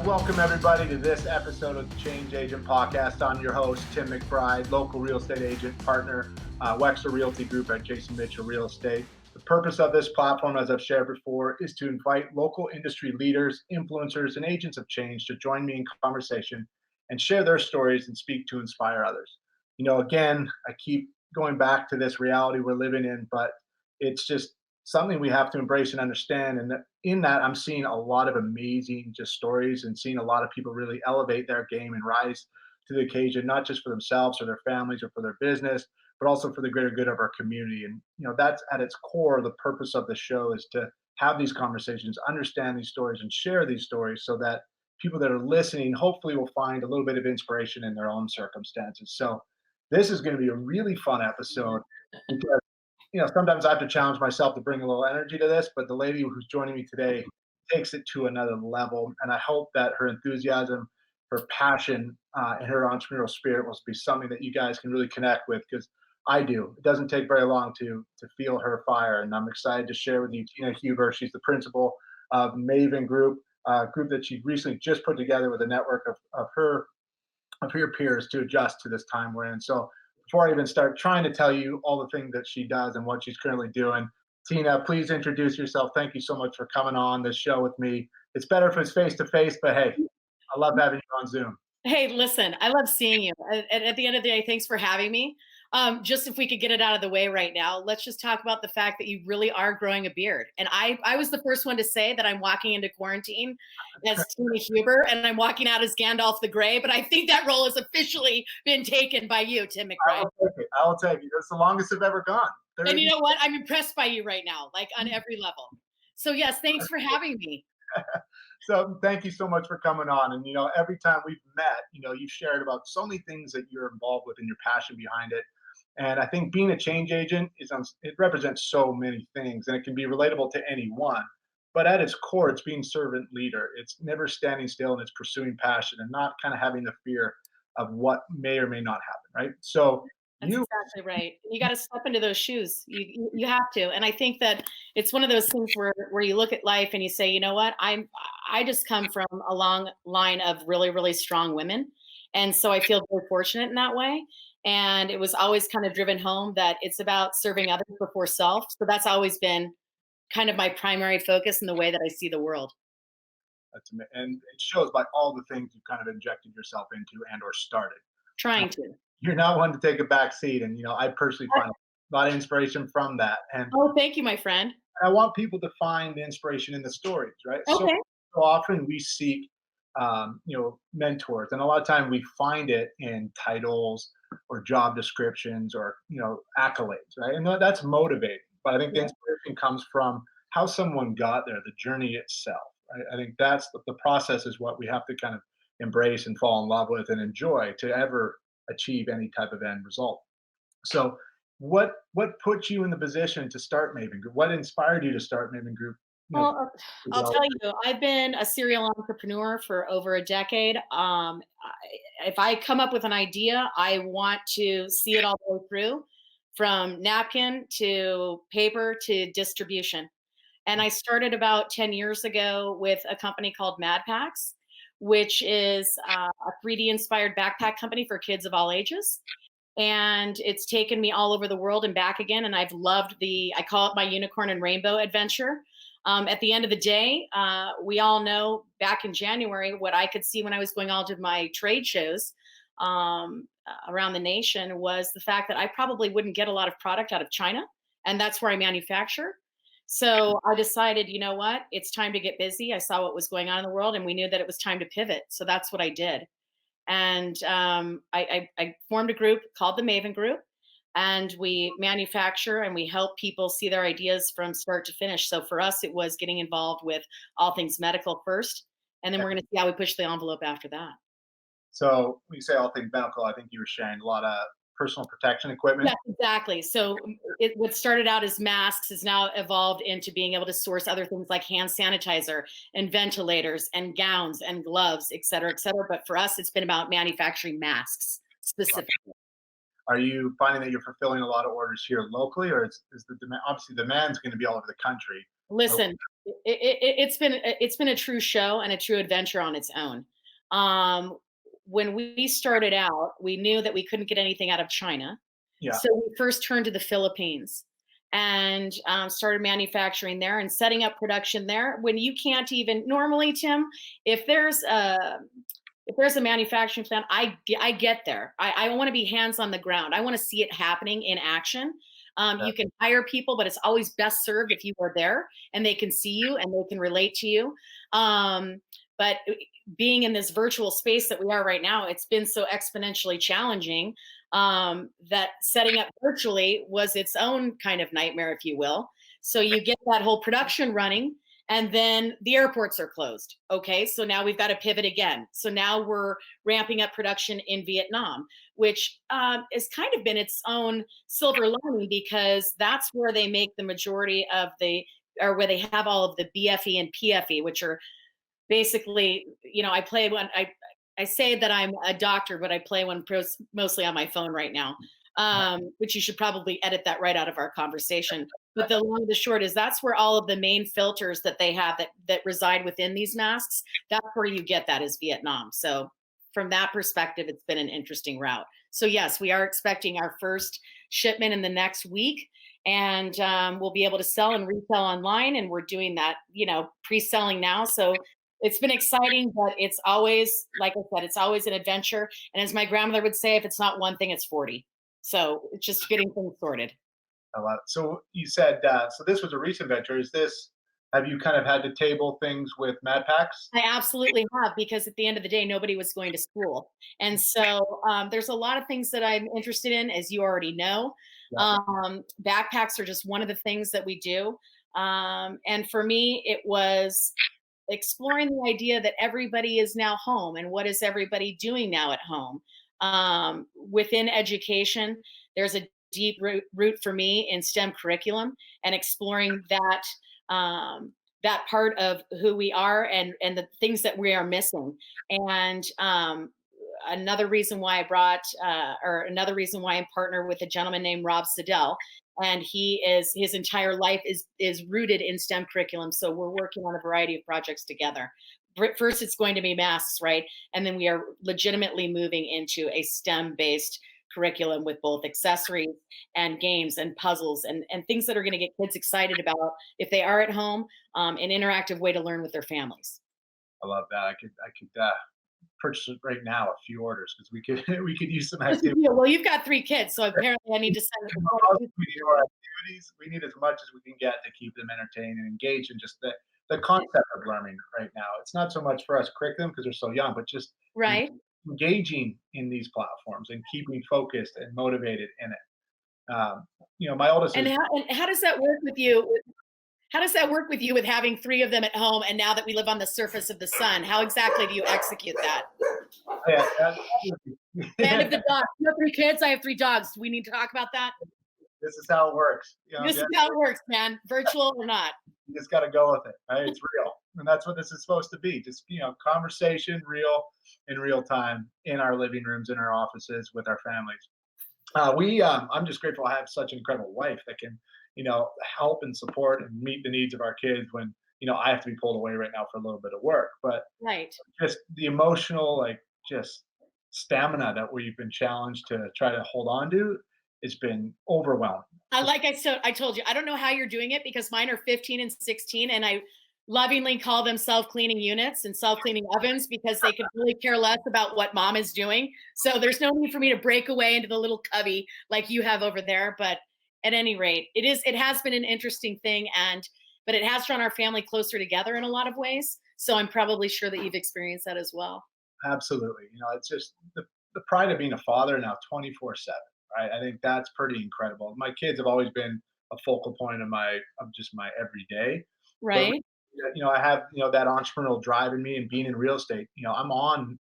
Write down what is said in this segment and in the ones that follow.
Welcome everybody to this episode of the Change Agent Podcast. I'm your host, Tim McBride, local real estate agent, partner, Wexler Realty Group at Jason Mitchell Real Estate. The purpose of this platform, as I've shared before, is to invite local industry leaders, influencers, and agents of change to join me in conversation and share their stories and speak to inspire others. You know, again, I keep going back to this reality we're living in, but it's just something we have to embrace and understand. And in that, I'm seeing a lot of amazing just stories and seeing a lot of people really elevate their game and rise to the occasion, not just for themselves or their families or for their business, but also for the greater good of our community. And, you know, that's at its core, the purpose of the show is to have these conversations, understand these stories and share these stories so that people that are listening hopefully will find a little bit of inspiration in their own circumstances. So this is going to be a really fun episode because sometimes I have to challenge myself to bring a little energy to this, but the lady who's joining me today takes it to another level. And I hope that her enthusiasm, her passion, and her entrepreneurial spirit will be something that you guys can really connect with, because I do. It doesn't take very long to feel her fire. And I'm excited to share with you Tina Huber. She's the principal of MAVN Group, a group that she recently just put together with a network of her peers to adjust to this time we're in. So before I even start trying to tell you all the things that she does and what she's currently doing, Tina, please introduce yourself. Thank you so much for coming on this show with me. It's better if it's face-to-face, but hey, I love having you on Zoom. Hey, listen, I love seeing you. And at the end of the day, thanks for having me. Just if we could get it out of the way right now, let's just talk about the fact that you really are growing a beard. And I was the first one to say that I'm walking into quarantine as Tina Huber and I'm walking out as Gandalf the Grey, but I think that role has officially been taken by you, Tim McBride. I will take it. That's the longest I've ever gone. And you know what? I'm impressed by you right now, like on every level. So yes, thanks for having me. So thank you so much for coming on. And, every time we've met, you've shared about so many things that you're involved with and your passion behind it. And I think being a change agent it represents so many things, and it can be relatable to anyone. But at its core, it's being servant leader. It's never standing still, and it's pursuing passion and not kind of having the fear of what may or may not happen, right? So That's exactly right. You got to step into those shoes. You have to. And I think that it's one of those things where you look at life and you say, you know what, I just come from a long line of really, really strong women. And so I feel very fortunate in that way. And it was always kind of driven home that it's about serving others before self. So that's always been kind of my primary focus in the way that I see the world. And it shows by all the things you kind of injected yourself into and or started. Trying to. You're not one to take a back seat. And, I personally find a lot of inspiration from that. And oh, thank you, my friend. I want people to find the inspiration in the stories, right? Okay. So often we seek, mentors. And a lot of time we find it in titles or job descriptions or, accolades, right? And that's motivating. But I think the inspiration comes from how someone got there, the journey itself. Right? I think that's the process is what we have to kind of embrace and fall in love with and enjoy to ever achieve any type of end result. So what put you in the position to start MAVN Group? What inspired you to start MAVN Group? Well, I'll tell you, I've been a serial entrepreneur for over a decade. If I come up with an idea, I want to see it all the way through, from napkin to paper to distribution. And I started about 10 years ago with a company called Mad Packs, which is a 3D inspired backpack company for kids of all ages. And it's taken me all over the world and back again. And I've loved I call it my unicorn and rainbow adventure. At the end of the day, we all know back in January, what I could see when I was going all to my trade shows around the nation was the fact that I probably wouldn't get a lot of product out of China. And that's where I manufacture. So I decided, you know what, it's time to get busy. I saw what was going on in the world and we knew that it was time to pivot. So that's what I did. And I formed a group called the MAVN Group. And we manufacture and we help people see their ideas from start to finish. So for us, it was getting involved with all things medical first. And then we're going to see how we push the envelope after that. So when you say all things medical, I think you were sharing a lot of personal protection equipment. Yeah, exactly. So what started out as masks has now evolved into being able to source other things like hand sanitizer and ventilators and gowns and gloves, et cetera, et cetera. But for us, it's been about manufacturing masks specifically. Are you finding that you're fulfilling a lot of orders here locally, or is the demand? Obviously, the demand's going to be all over the country. Oh, Listen, it's been a true show and a true adventure on its own. Um, when we started out, we knew that we couldn't get anything out of China, yeah, so we first turned to the Philippines and started manufacturing there and setting up production there. When you can't even normally, Tim, if there's a if there's a manufacturing plant, I get there. I want to be hands on the ground. I want to see it happening in action. yeah, You can hire people, but it's always best served if you are there and they can see you and they can relate to you. But being in this virtual space that we are right now, it's been so exponentially challenging that setting up virtually was its own kind of nightmare, if you will. So you get that whole production running, and then the airports are closed. Okay, so now we've got to pivot again. So now we're ramping up production in Vietnam, which has kind of been its own silver lining because that's where they make the majority of the, or where they have all of the BFE and PFE, which are basically, I play one. I say that I'm a doctor, but I play one mostly on my phone right now, which you should probably edit that right out of our conversation. But the long and the short is that's where all of the main filters that they have that reside within these masks. That's where you get that is Vietnam. So from that perspective, it's been an interesting route. So yes, we are expecting our first shipment in the next week, and we'll be able to sell and resell online. And we're doing that, pre-selling now. So it's been exciting, but it's always, like I said, it's always an adventure. And as my grandmother would say, if it's not one thing, it's 40. So it's just getting things sorted. a lot. So you said, so this was a recent venture. Have you kind of had to table things with Mad Packs? I absolutely have, because at the end of the day, nobody was going to school. And so there's a lot of things that I'm interested in, as you already know. Yeah, Backpacks are just one of the things that we do. And for me, it was exploring the idea that everybody is now home, and what is everybody doing now at home. Within education, there's a deep root for me in STEM curriculum and exploring that part of who we are, and the things that we are missing. And another reason why another reason why I'm partnered with a gentleman named Rob Siddell, and his entire life is rooted in STEM curriculum. So we're working on a variety of projects together. First, it's going to be masks, right? And then we are legitimately moving into a STEM based curriculum with both accessories and games and puzzles and things that are going to get kids excited about, if they are at home, an interactive way to learn with their families. I love that. I could purchase it right now, a few orders, because we could we could use some Here's the activity. deal. Well, you've got 3 kids, so apparently I need to send them. We need more activities. We need as much as we can get to keep them entertained and engaged in just the concept of learning right now. It's not so much for us curriculum because they're so young, but just Right. engaging in these platforms and keeping focused and motivated in it. My oldest is And how does that work with you? How does that work with you with having 3 of them at home, and now that we live on the surface of the sun? How exactly do you execute that? yeah, And yeah, if the dog, you have 3 kids, I have 3 dogs. Do we need to talk about that? this is how it works. This is how it works, man. Virtual or not. You just got to go with it. Right? It's real, and that's what this is supposed to be. Just conversation, real in real time in our living rooms, in our offices, with our families. I'm just grateful I have such an incredible wife that can, help and support and meet the needs of our kids when I have to be pulled away right now for a little bit of work. But Right. just the emotional, like, just stamina that we've been challenged to try to hold on to, it's been overwhelming. I told you, I don't know how you're doing it, because mine are 15 and 16, and I lovingly call them self-cleaning units and self-cleaning ovens, because they could really care less about what mom is doing. So there's no need for me to break away into the little cubby like you have over there. But at any rate, it has been an interesting thing, but it has drawn our family closer together in a lot of ways. So I'm probably sure that you've experienced that as well. Absolutely. It's just the pride of being a father now 24/7, right? I think that's pretty incredible. My kids have always been a focal point of just my everyday. But Right. I have, that entrepreneurial drive in me, and being in real estate, I'm on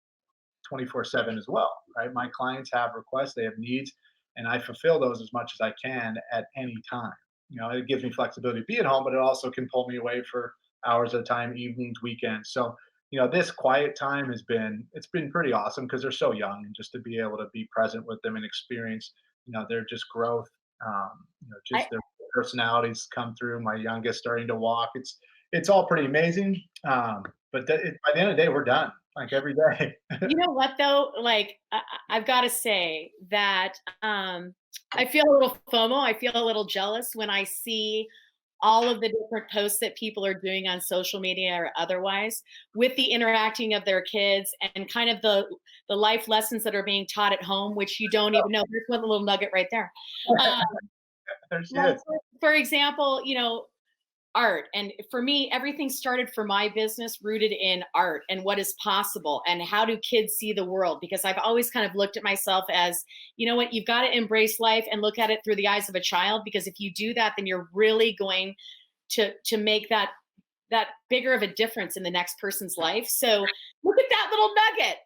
24/7 as well, right? My clients have requests, they have needs, and I fulfill those as much as I can at any time. It gives me flexibility to be at home, but it also can pull me away for hours at a time, evenings, weekends. So, this quiet time it's been pretty awesome because they're so young, and just to be able to be present with them and experience, their just growth, I, just their personalities come through. My youngest starting to walk. It's all pretty amazing. But by the end of the day, we're done. Like every day. You know what though? Like I've got to say that I feel a little FOMO. I feel a little jealous when I see all of the different posts that people are doing on social media or otherwise with the interacting of their kids and kind of the life lessons that are being taught at home, which you don't even know. There's one little nugget right there. Um, There she like is. for example, art. And for me, everything started for my business rooted in art and what is possible and how do kids see the world? Because I've always kind of looked at myself as, you know what, you've got to embrace life and look at it through the eyes of a child. Because if you do that, then you're really going to make that bigger of a difference in the next person's life. So look at that little nugget.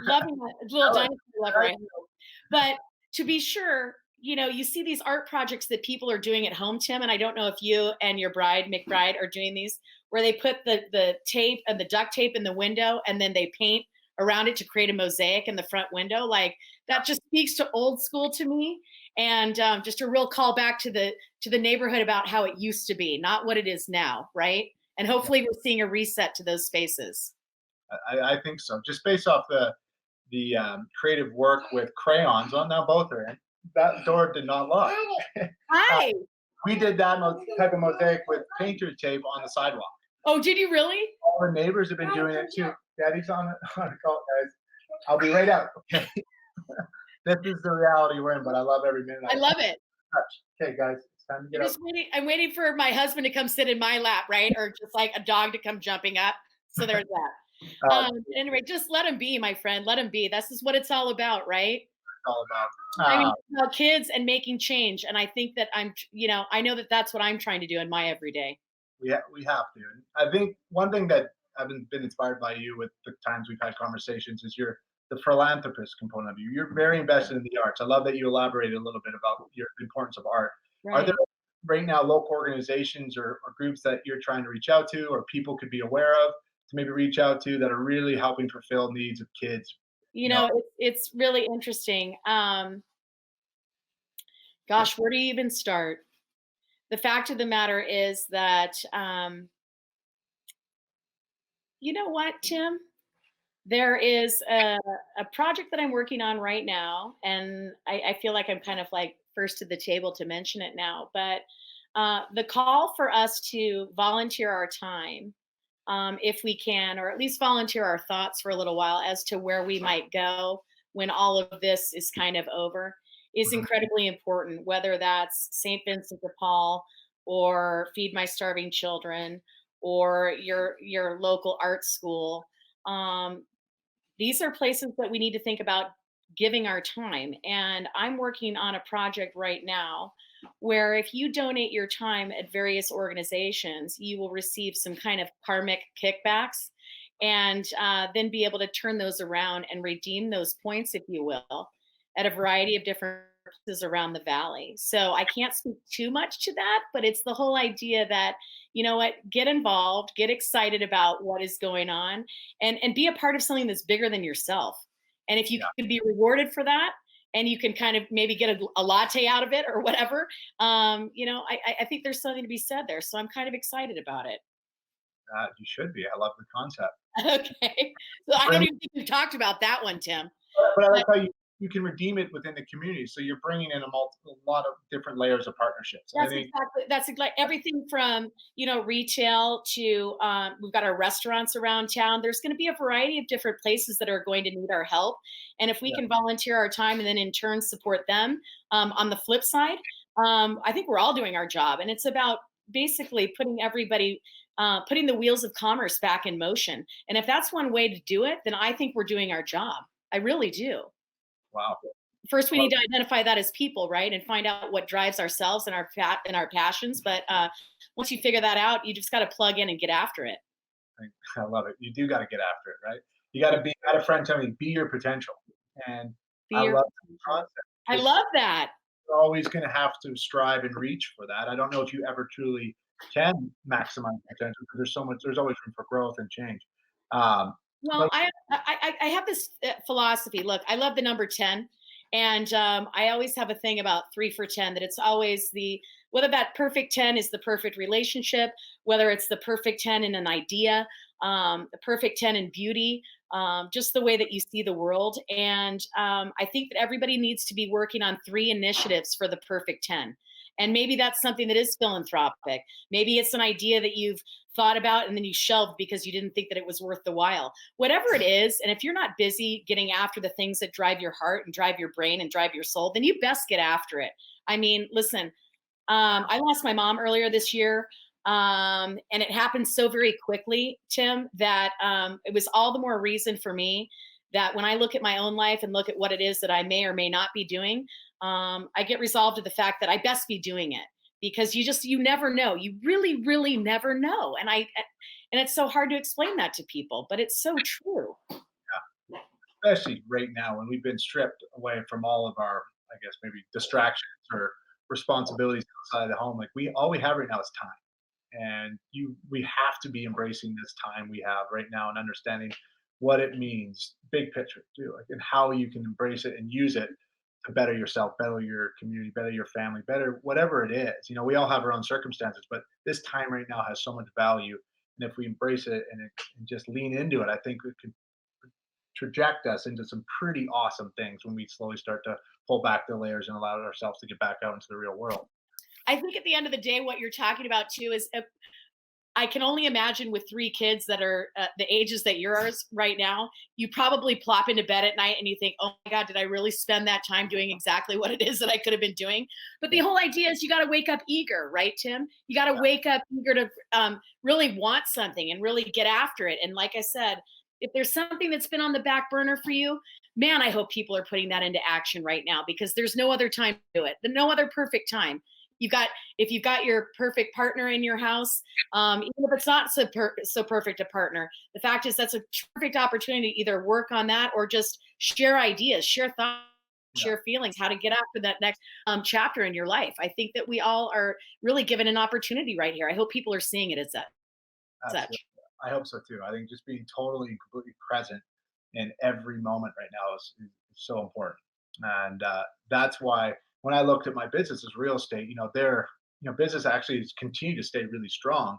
Loving that little dinosaur lover. I hope. But to be sure, you see these art projects that people are doing at home, Tim, and I don't know if you and your bride, McBride, are doing these, where they put the tape and the duct tape in the window and then they paint around it to create a mosaic in the front window. Like that just speaks to old school to me, and just a real call back to the neighborhood about how it used to be, not what it is now, right? And hopefully we're seeing a reset to those spaces. I think so. Just based off the creative work with crayons. Well, now both are in. That door did not lock. Hi. We did that type of mosaic with painter tape on the sidewalk. Oh, did you really? All the neighbors have been doing it too. Daddy's on a call, guys. I'll be right out. Okay. This is the reality we're in, but I love every minute. I love it. Okay, guys, it's time to get up. I'm waiting for my husband to come sit in my lap, right? Or just like a dog to come jumping up. So there's that. Anyway, just let him be, my friend. Let him be. This is what it's all about, right? It's all about. I mean, it's about kids and making change. And I think that I know that that's what I'm trying to do in my everyday. We have to. I think one thing that I've been inspired by you with the times we've had conversations is the philanthropist component of you. You're very invested in the arts. I love that you elaborated a little bit about the importance of art. Right. Are there right now local organizations or groups that you're trying to reach out to or people could be aware of to maybe reach out to that are really helping fulfill needs of kids? It's really interesting. Gosh, where do you even start? The fact of the matter is that, you know what, Tim? There is a project that I'm working on right now, and I feel like I'm kind of like first to the table to mention it now. But the call for us to volunteer our time, if we can, or at least volunteer our thoughts for a little while as to where we might go when all of this is kind of over, is incredibly important, whether that's St. Vincent de Paul or Feed My Starving Children or your local art school. These are places that we need to think about giving our time. And I'm working on a project right now where if you donate your time at various organizations, you will receive some kind of karmic kickbacks and then be able to turn those around and redeem those points, if you will, at a variety of different places around the valley. So I can't speak too much to that, but it's the whole idea that, you know what, get involved, get excited about what is going on, and be a part of something that's bigger than yourself. And if you can be rewarded for that, and you can kind of maybe get a latte out of it or whatever, I think there's something to be said there. So I'm kind of excited about it. You should be. I love the concept. Okay. So I don't even think we talked about that one, Tim. But I like how you can redeem it within the community. So you're bringing in a lot of different layers of partnerships. That's exactly everything from, retail to, we've got our restaurants around town. There's going to be a variety of different places that are going to need our help. And if we can volunteer our time and then in turn support them, on the flip side, I think we're all doing our job. And it's about basically putting the wheels of commerce back in motion. And if that's one way to do it, then I think we're doing our job. I really do. Wow. First, we need to identify that as people, right? And find out what drives ourselves and our passions. But once you figure that out, you just got to plug in and get after it. I love it. You do got to get after it, right? You got to be. I had a friend tell me, "Be your potential," and I love the concept. I love that. You're always going to have to strive and reach for that. I don't know if you ever truly can maximize potential because there's always room for growth and change. Well, I have this philosophy. Look, I love the number 10. And I always have a thing about 3 for 10, that it's always the whether that perfect 10 is the perfect relationship, whether it's the perfect 10 in an idea, the perfect 10 in beauty, just the way that you see the world. And I think that everybody needs to be working on 3 initiatives for the perfect 10. And maybe that's something that is philanthropic. Maybe it's an idea that you've thought about and then you shelved because you didn't think that it was worth the while. Whatever it is, and if you're not busy getting after the things that drive your heart and drive your brain and drive your soul, then you best get after it. I mean, listen, I lost my mom earlier this year. And it happened so very quickly, Tim, that it was all the more reason for me that when I look at my own life and look at what it is that I may or may not be doing, I get resolved to the fact that I best be doing it, because you never know. You really, really never know. And it's so hard to explain that to people, but it's so true. Yeah. Especially right now when we've been stripped away from all of our, I guess, maybe distractions or responsibilities outside of the home. Like all we have right now is time. And we have to be embracing this time we have right now and understanding what it means, big picture too, like, and how you can embrace it and use it to better yourself, better your community, better your family, better whatever it is. We all have our own circumstances, but this time right now has so much value. And if we embrace it and just lean into it, I think it could traject us into some pretty awesome things when we slowly start to pull back the layers and allow ourselves to get back out into the real world. I think at the end of the day, what you're talking about too is I can only imagine with 3 kids that are the ages that yours right now, you probably plop into bed at night and you think, oh my God, did I really spend that time doing exactly what it is that I could have been doing? But the whole idea is you got to wake up eager, right, Tim? You got to wake up eager to really want something and really get after it. And like I said, if there's something that's been on the back burner for you, man, I hope people are putting that into action right now, because there's no other time to do it. No other perfect time. If you've got your perfect partner in your house, even if it's not so perfect a partner, the fact is that's a perfect opportunity to either work on that or just share ideas, share thoughts, share feelings, how to get after that next chapter in your life. I think that we all are really given an opportunity right here. I hope people are seeing it as such. I hope so too. I think just being totally and completely present in every moment right now is so important. And that's why when I looked at my business as real estate, business actually has continued to stay really strong,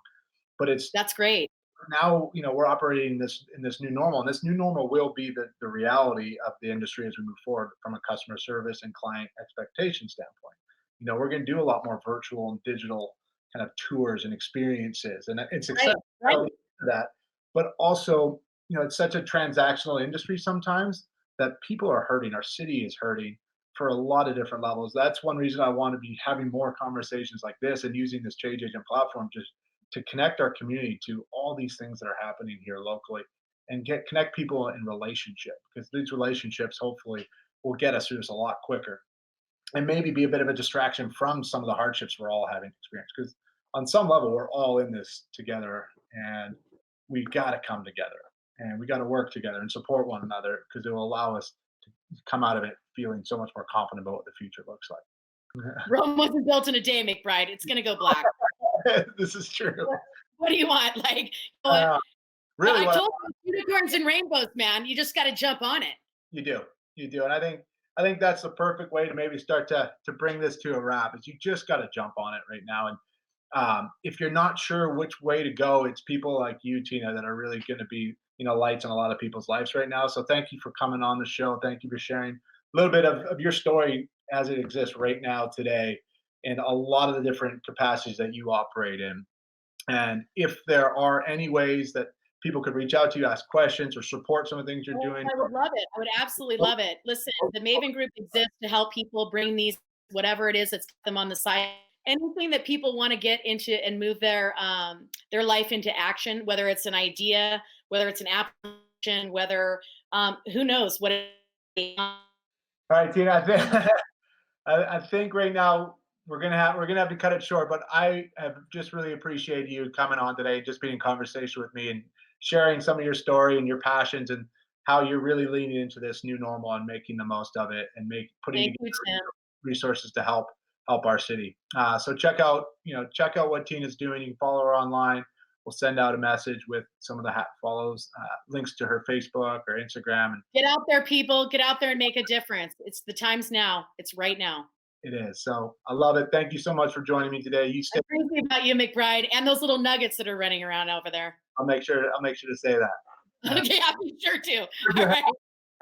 but it's That's great. now, we're operating in this new normal, and this new normal will be the reality of the industry as we move forward from a customer service and client expectation standpoint. We're going to do a lot more virtual and digital kind of tours and experiences, and it's Right, exciting right. for that. But also, it's such a transactional industry sometimes that people are hurting. Our city is hurting for a lot of different levels. That's one reason I want to be having more conversations like this and using this Change Agent platform just to connect our community to all these things that are happening here locally and connect people in relationship, because these relationships hopefully will get us through this a lot quicker and maybe be a bit of a distraction from some of the hardships we're all having experienced, because on some level we're all in this together, and we've got to come together and we got to work together and support one another, because it will allow us to come out of it feeling so much more confident about what the future looks like. Rome wasn't built in a day, McBride. It's going to go black. This is true. What do you want? Like, you know what? Uh, really, I what told you, unicorns and rainbows, man. You just got to jump on it. you do, and I think that's the perfect way to maybe start to bring this to a wrap. Is you just got to jump on it right now, and if you're not sure which way to go, it's people like you, Tina, that are really going to be lights in a lot of people's lives right now. So thank you for coming on the show. Thank you for sharing a little bit of your story as it exists right now today, in a lot of the different capacities that you operate in. And if there are any ways that people could reach out to you, ask questions, or support some of the things you're Oh, doing. I would love it. I would absolutely love it. Listen, the MAVN group exists to help people bring these, whatever it is that's them on the side. Anything that people want to get into and move their life into action, whether it's an idea, whether it's an application, whether who knows what it is. All right, Tina. I think right now we're gonna have to cut it short. But I have just really appreciated you coming on today, just being in conversation with me and sharing some of your story and your passions and how you're really leaning into this new normal and making the most of it and putting Thank you, together Tim. resources to help our city. So check out what Tina's doing. You can follow her online. We'll send out a message with some of the follows, links to her Facebook or Instagram. And Get out there, people. Get out there and make a difference. It's the times now. It's right now. It is. So I love it. Thank you so much for joining me today. You stay. It's crazy about you, McBride, and those little nuggets that are running around over there. I'll make sure to say that. Okay, I'll be sure to. All right.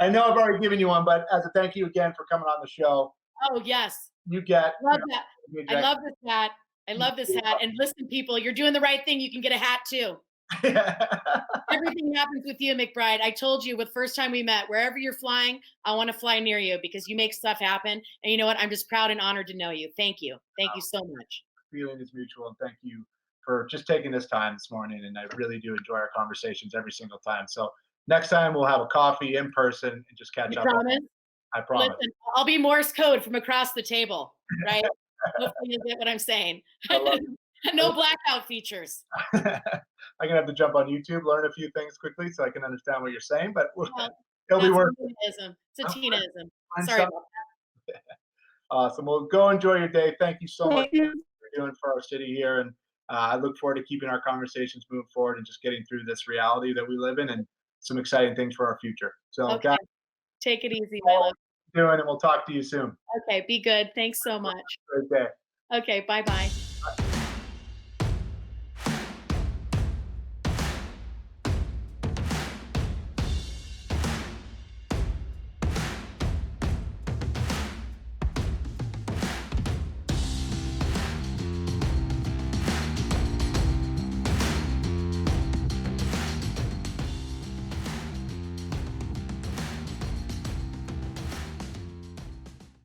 I know I've already given you one, but as a thank you again for coming on the show, Oh, yes. you get. Love that. I love this hat. I love this hat. And listen, people, you're doing the right thing. You can get a hat too. Everything happens with you, McBride. I told you with first time we met, wherever you're flying, I want to fly near you because you make stuff happen. And you know what? I'm just proud and honored to know you. Thank you. Thank you so much. Feeling is mutual, and thank you for just taking this time this morning. And I really do enjoy our conversations every single time. So next time we'll have a coffee in person and just catch up. Promise? I promise. Listen, I'll be Morse code from across the table, right? Hopefully you get what I'm saying. No blackout features. I'm gonna have to jump on YouTube, learn a few things quickly so I can understand what you're saying, but it'll be worth it. It's a Tinaism. Sorry about that. Awesome. Well, go enjoy your day. Thank you so much for doing for our city here, and I look forward to keeping our conversations moving forward and just getting through this reality that we live in and some exciting things for our future. So, okay. Guys, take it easy, my love. Doing, and we'll talk to you soon. Okay, be good. Thanks so much. Great day. Okay, bye-bye.